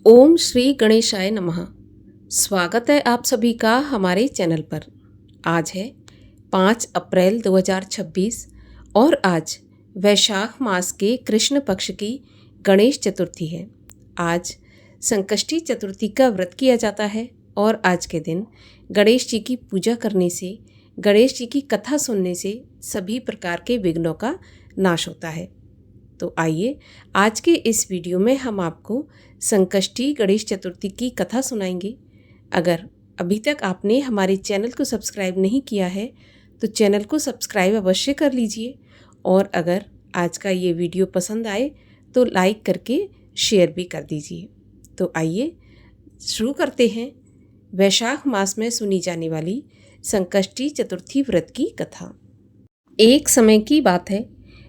ओम श्री गणेशाय नमः। स्वागत है आप सभी का हमारे चैनल पर। आज है 5 अप्रैल 2026 और आज वैशाख मास के कृष्ण पक्ष की गणेश चतुर्थी है। आज संकष्टी चतुर्थी का व्रत किया जाता है और आज के दिन गणेश जी की पूजा करने से, गणेश जी की कथा सुनने से सभी प्रकार के विघ्नों का नाश होता है। तो आइए आज के इस वीडियो में हम आपको संकष्टी गणेश चतुर्थी की कथा सुनाएंगे। अगर अभी तक आपने हमारे चैनल को सब्सक्राइब नहीं किया है तो चैनल को सब्सक्राइब अवश्य कर लीजिए और अगर आज का ये वीडियो पसंद आए तो लाइक करके शेयर भी कर दीजिए। तो आइए शुरू करते हैं वैशाख मास में सुनी जाने वाली संकष्टी चतुर्थी व्रत की कथा। एक समय की बात है,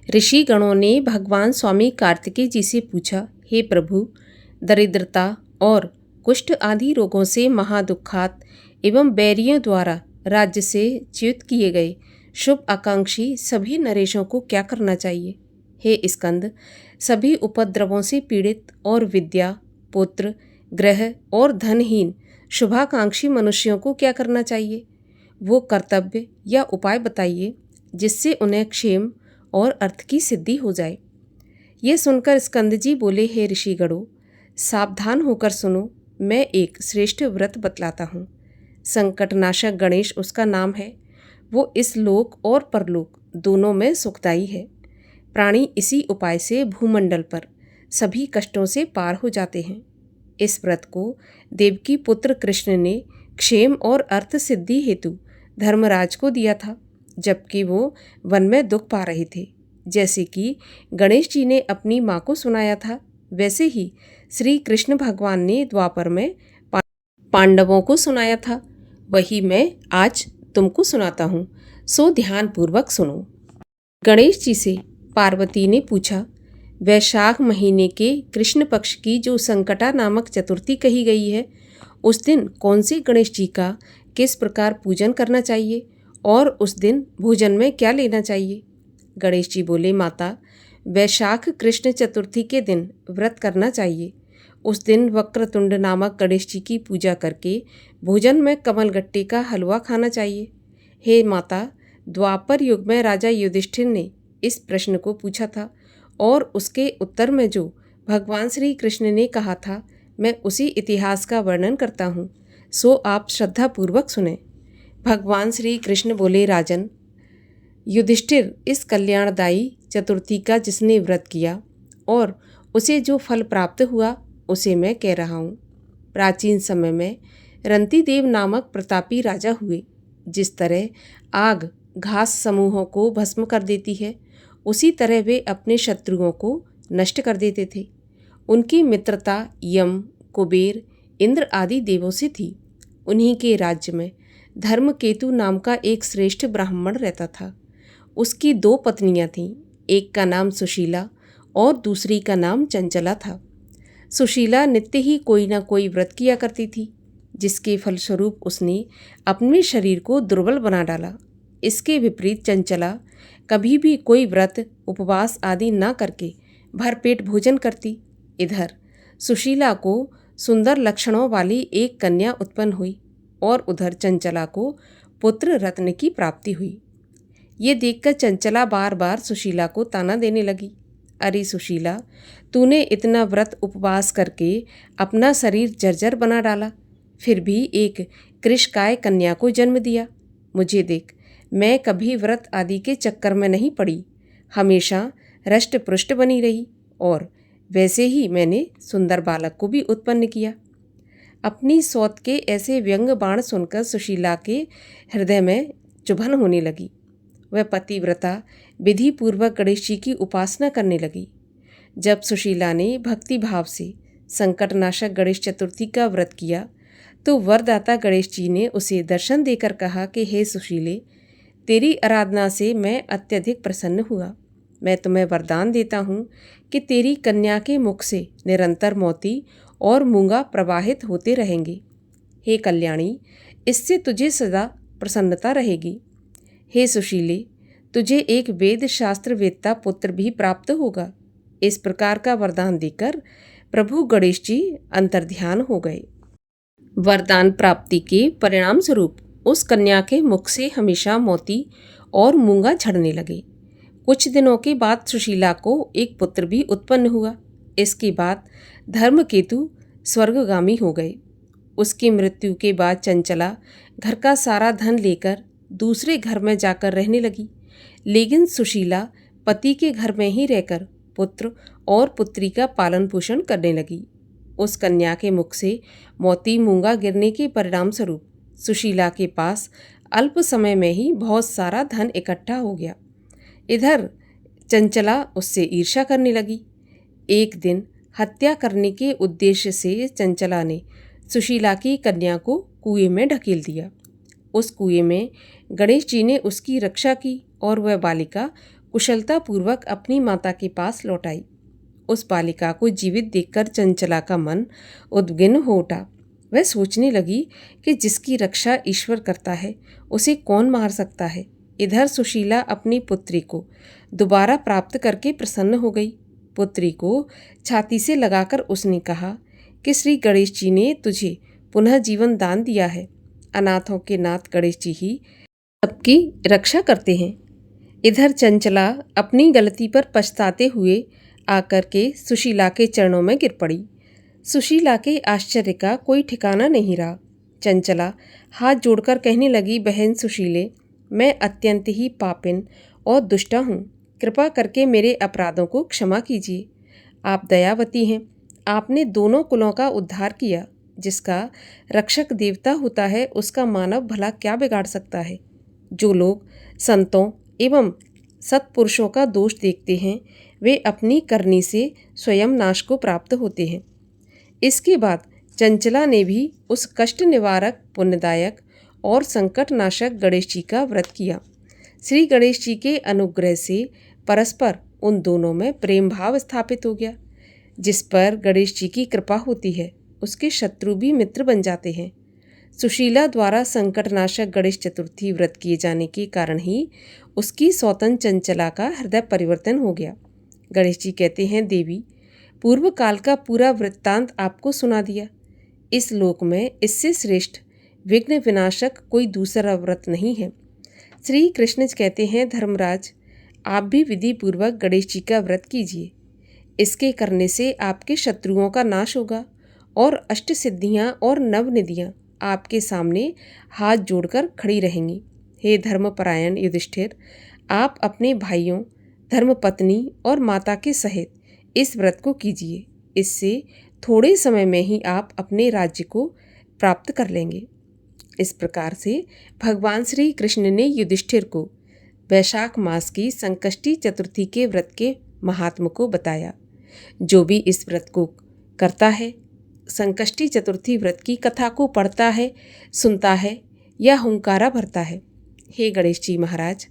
ऋषि गणों ने भगवान स्वामी कार्तिकेय जी से पूछा, हे प्रभु, दरिद्रता और कुष्ठ आदि रोगों से महादुखात एवं बैरियों द्वारा राज्य से च्युत किए गए शुभ आकांक्षी सभी नरेशों को क्या करना चाहिए? हे स्कंद, सभी उपद्रवों से पीड़ित और विद्या, पुत्र, ग्रह और धनहीन शुभाकांक्षी मनुष्यों को क्या करना चाहिए? वो कर्तव्य या उपाय बताइए जिससे उन्हें क्षेम और अर्थ की सिद्धि हो जाए। ये सुनकर स्कंद जी बोले, हे ऋषिगणों, सावधान होकर सुनो, मैं एक श्रेष्ठ व्रत बतलाता हूँ। संकटनाशक गणेश उसका नाम है। वो इस लोक और परलोक दोनों में सुखदायी है। प्राणी इसी उपाय से भूमंडल पर सभी कष्टों से पार हो जाते हैं। इस व्रत को देवकी पुत्र कृष्ण ने क्षेम और अर्थ सिद्धि हेतु धर्मराज को दिया था, जबकि वो वन में दुख पा रहे थे। जैसे कि गणेश जी ने अपनी माँ को सुनाया था, वैसे ही श्री कृष्ण भगवान ने द्वापर में पांडवों को सुनाया था। वही मैं आज तुमको सुनाता हूँ, सो ध्यानपूर्वक सुनो। गणेश जी से पार्वती ने पूछा, वैशाख महीने के कृष्ण पक्ष की जो संकटा नामक चतुर्थी कही गई है, उस दिन कौन से गणेश जी का किस प्रकार पूजन करना चाहिए और उस दिन भोजन में क्या लेना चाहिए? गणेश जी बोले, माता, वैशाख कृष्ण चतुर्थी के दिन व्रत करना चाहिए। उस दिन वक्रतुंड नामक गणेश जी की पूजा करके भोजन में कमलगट्टे का हलवा खाना चाहिए। हे माता, द्वापर युग में राजा युधिष्ठिर ने इस प्रश्न को पूछा था और उसके उत्तर में जो भगवान श्री कृष्ण ने कहा था, मैं उसी इतिहास का वर्णन करता हूँ, सो आप श्रद्धापूर्वक सुने। भगवान श्री कृष्ण बोले, राजन, युधिष्ठिर, इस कल्याणदायी चतुर्थी का जिसने व्रत किया और उसे जो फल प्राप्त हुआ उसे मैं कह रहा हूँ। प्राचीन समय में रंतिदेव नामक प्रतापी राजा हुए। जिस तरह आग घास समूहों को भस्म कर देती है, उसी तरह वे अपने शत्रुओं को नष्ट कर देते थे। उनकी मित्रता यम, कुबेर, इंद्र आदि देवों से थी। उन्हीं के राज्य में धर्मकेतु नाम का एक श्रेष्ठ ब्राह्मण रहता था। उसकी 2 पत्नियां थीं, एक का नाम सुशीला और दूसरी का नाम चंचला था। सुशीला नित्य ही कोई न कोई व्रत किया करती थी, जिसके फलस्वरूप उसने अपने शरीर को दुर्बल बना डाला। इसके विपरीत चंचला कभी भी कोई व्रत, उपवास आदि न करके भरपेट भोजन करती। इधर सुशीला को सुंदर लक्षणों वाली एक कन्या उत्पन्न हुई और उधर चंचला को पुत्र रत्न की प्राप्ति हुई। ये देखकर चंचला बार बार सुशीला को ताना देने लगी, अरे सुशीला, तूने इतना व्रत उपवास करके अपना शरीर जर्जर बना डाला, फिर भी एक कृशकाय कन्या को जन्म दिया। मुझे देख, मैं कभी व्रत आदि के चक्कर में नहीं पड़ी, हमेशा रष्ट पुष्ट बनी रही और वैसे ही मैंने सुंदर बालक को भी उत्पन्न किया। अपनी सौत के ऐसे व्यंग बाण सुनकर सुशीला के हृदय में चुभन होने लगी। वह पतिव्रता विधि पूर्वक गणेश जी की उपासना करने लगी। जब सुशीला ने भक्ति भाव से संकटनाशक गणेश चतुर्थी का व्रत किया तो वरदाता गणेश जी ने उसे दर्शन देकर कहा कि हे सुशीले, तेरी आराधना से मैं अत्यधिक प्रसन्न हुआ। मैं तुम्हें वरदान देता हूँ कि तेरी कन्या के मुख से निरंतर मोती और मूंगा प्रवाहित होते रहेंगे। हे कल्याणी, इससे तुझे सदा प्रसन्नता रहेगी। हे सुशीले, तुझे एक वेद शास्त्र वेत्ता पुत्र भी प्राप्त होगा। इस प्रकार का वरदान देकर प्रभु गणेश जी अंतर्ध्यान हो गए। वरदान प्राप्ति के परिणाम स्वरूप उस कन्या के मुख से हमेशा मोती और मूंगा झड़ने लगे। कुछ दिनों के बाद सुशीला को एक पुत्र भी उत्पन्न हुआ। इसके बाद धर्मकेतु स्वर्गगामी हो गए। उसकी मृत्यु के बाद चंचला घर का सारा धन लेकर दूसरे घर में जाकर रहने लगी, लेकिन सुशीला पति के घर में ही रहकर पुत्र और पुत्री का पालन पोषण करने लगी। उस कन्या के मुख से मोती मूंगा गिरने के परिणाम स्वरूप सुशीला के पास अल्प समय में ही बहुत सारा धन इकट्ठा हो गया। इधर चंचला उससे ईर्ष्या करने लगी। एक दिन हत्या करने के उद्देश्य से चंचला ने सुशीला की कन्या को कुएं में ढकेल दिया। उस कुएं में गणेश जी ने उसकी रक्षा की और वह बालिका कुशलतापूर्वक अपनी माता के पास लौट आई। उस बालिका को जीवित देखकर चंचला का मन उद्विग्न हो उठा। वह सोचने लगी कि जिसकी रक्षा ईश्वर करता है उसे कौन मार सकता है। इधर सुशीला अपनी पुत्री को दोबारा प्राप्त करके प्रसन्न हो गई। पुत्री को छाती से लगाकर उसने कहा कि श्री गणेश जी ने तुझे पुनः जीवन दान दिया है। अनाथों के नाथ गणेश जी ही सबकी रक्षा करते हैं। इधर चंचला अपनी गलती पर पछताते हुए आकर के सुशीला के चरणों में गिर पड़ी। सुशीला के आश्चर्य का कोई ठिकाना नहीं रहा। चंचला हाथ जोड़कर कहने लगी, बहन सुशीले, मैं अत्यंत ही पापिन और दुष्टा हूँ। कृपा करके मेरे अपराधों को क्षमा कीजिए। आप दयावती हैं। आपने दोनों कुलों का उद्धार किया। जिसका रक्षक देवता होता है उसका मानव भला क्या बिगाड़ सकता है। जो लोग संतों एवं सत्पुरुषों का दोष देखते हैं वे अपनी करनी से स्वयं नाश को प्राप्त होते हैं। इसके बाद चंचला ने भी उस कष्ट निवारक, पुण्यदायक और संकट नाशक गणेश जी का व्रत किया। श्री गणेश जी के अनुग्रह से परस्पर उन दोनों में प्रेम भाव स्थापित हो गया। जिस पर गणेश जी की कृपा होती है उसके शत्रु भी मित्र बन जाते हैं। सुशीला द्वारा संकटनाशक गणेश चतुर्थी व्रत किए जाने के कारण ही उसकी सौतन चंचला का हृदय परिवर्तन हो गया। गणेश जी कहते हैं, देवी, पूर्व काल का पूरा वृत्तांत आपको सुना दिया। इस लोक में इससे श्रेष्ठ विघ्न विनाशक कोई दूसरा व्रत नहीं है। श्री कृष्ण कहते हैं, धर्मराज, आप भी विधि पूर्वक गणेश जी का व्रत कीजिए। इसके करने से आपके शत्रुओं का नाश होगा और अष्ट सिद्धियाँ और नवनिधियाँ आपके सामने हाथ जोड़कर खड़ी रहेंगी। हे धर्मपरायण युधिष्ठिर, आप अपने भाइयों, धर्मपत्नी और माता के सहित इस व्रत को कीजिए। इससे थोड़े समय में ही आप अपने राज्य को प्राप्त कर लेंगे। इस प्रकार से भगवान श्री कृष्ण ने युधिष्ठिर को वैशाख मास की संकष्टी चतुर्थी के व्रत के महात्म को बताया। जो भी इस व्रत को करता है, संकष्टी चतुर्थी व्रत की कथा को पढ़ता है, सुनता है या हुंकारा भरता है, हे गणेश जी महाराज,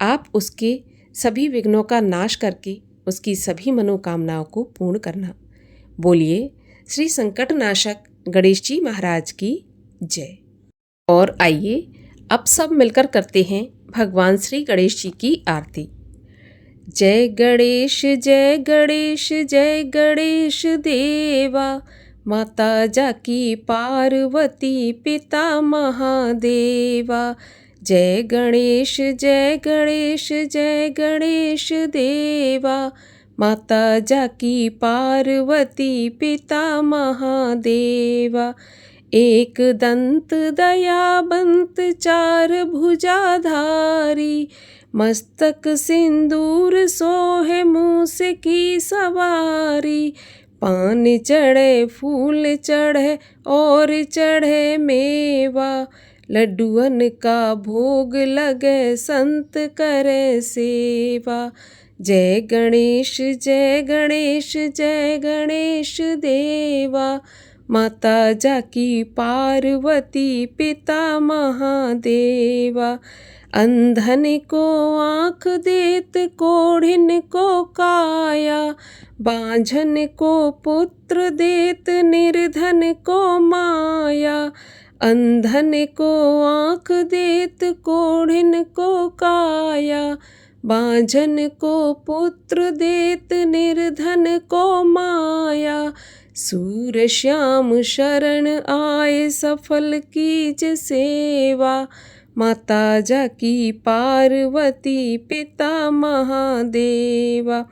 आप उसके सभी विघ्नों का नाश करके उसकी सभी मनोकामनाओं को पूर्ण करना। बोलिए श्री संकट नाशक गणेश जी महाराज की जय। और आइए अब सब मिलकर करते हैं भगवान श्री गणेश जी की आरती। जय गणेश जय गणेश जय गणेश देवा, माता जाकी पार्वती पिता महादेवा। जय गणेश जय गणेश जय गणेश देवा, माता जाकी पार्वती पिता महादेवा। एक दंत दयाबंत चार भुजाधारी, मस्तक सिंदूर सोहे मूस की सवारी। पान चढ़े फूल चढ़े और चढ़े मेवा, लड्डुअन का भोग लगे संत करे सेवा। जय गणेश जय गणेश जय गणेश देवा, माता जाकी पार्वती पिता महादेवा। अंधन को आँख देत कोढ़िन को काया, बांझन को पुत्र देत निर्धन को माया। अंधन को आँख देत कोढ़िन को काया, बांझन को पुत्र देत निर्धन को माया। सूर श्याम शरण आए सफल कीज सेवा। माता जाकी पार्वती पिता महादेवा।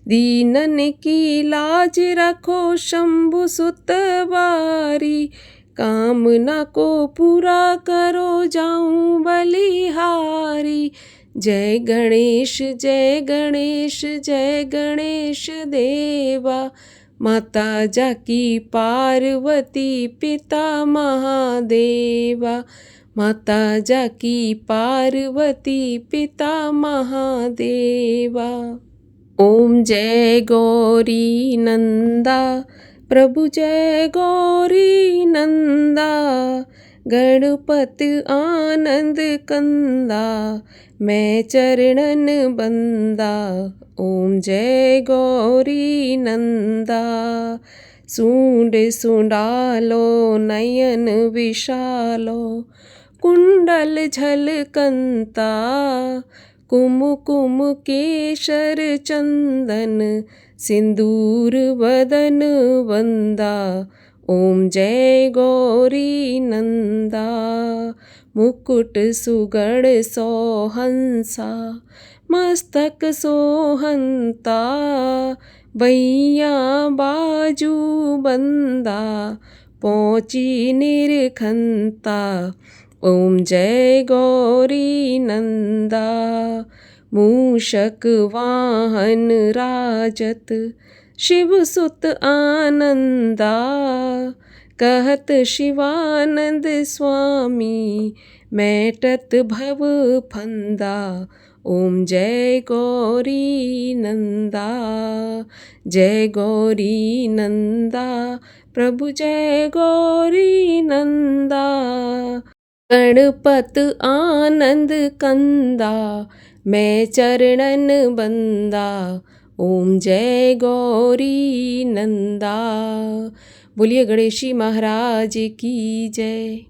दीनन की लाज रखो शंभु सुत बारी। कामना को पूरा करो जाऊं बलिहारी। जय गणेश जय गणेश जय गणेश देवा। माता जाकी पार्वती पिता महादेवा। माता जाकी पार्वती पिता महादेवा। ओम जय गौरी नंदा प्रभु जय गौरी नंदा। गणपत आनंद कंदा मैं चरणन बंदा। ओम जय गौरी नंदा। सूंड सुंडालो नयन विशालो कुंडल झलकंता। कुमकुम केशर चंदन सिंदूर वदन वंदा। ओम जय गौरी नंदा। मुकुट सुगढ़ सोहंसा मस्तक सोहंता। बैया बाजू बंदा पहुँची निरखंता। ओम जय गौरी नंदा। मूषक वाहन राजत शिव सुत आनंदा। कहत शिवानंद स्वामी मैटत भव फंदा। ओम जय गौरी नंदा। जय गौरी नंदा प्रभु जय गौरी नंदा। गणपत आनंद कंदा मैं चरणन बंदा। ओम जय गौरी नंदा। बोलिए गणेश जी महाराज की जय।